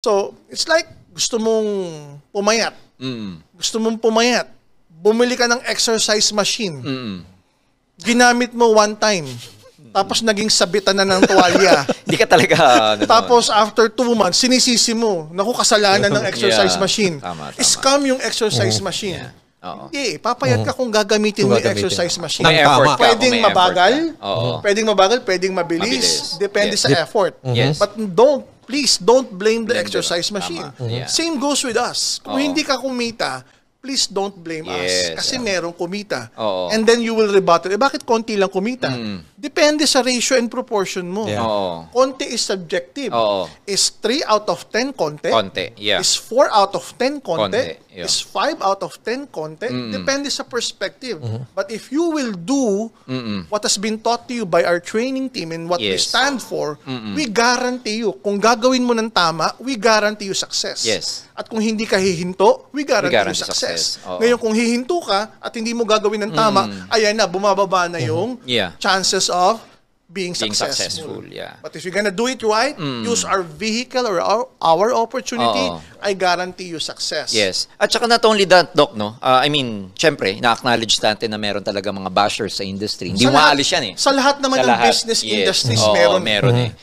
So, it's like gusto mong pumayat. Gusto mong pumayat. Bumili ka ng exercise machine. Ginamit mo one time. Tapos naging sabitan na ng tuwalya. Hindi ka talaga... Tapos after 2 months, sinisisi mo. Naku, kasalanan ng exercise machine. Tama. Scam yung exercise machine. Hindi, papayat ka kung gagamitin mo yung exercise machine. May effort ka. Pwedeng mabagal, pwedeng mabilis. Depende sa effort. But please don't blame the exercise machine. Same goes with us. Kung hindi ka kumita, please don't blame us. Kasi merong kumita. And then you will rebuttal. Bakit konti lang kumita? Depende sa ratio and proportion mo. Konti is subjective. Is 3 out of 10 konti? Is 4 out of 10 konti? Is 5 out of 10 konti? Depende sa perspective. But if you will do what has been taught to you by our training team and what we stand for, we guarantee you, kung gagawin mo ng tama, we guarantee you success. At kung hindi ka hihinto, we guarantee you success. Ngayon, kung hihinto ka at hindi mo gagawin ng tama, ayan na, bumababa na yung chances of being successful. But if you're gonna do it right, use our vehicle or our opportunity, I guarantee you success. At saka not only that, Doc, no? I mean, syempre, na-acknowledge natin na meron talaga mga bashers sa industry. Hindi maalis yan eh. Sa lahat naman ng business industries, meron.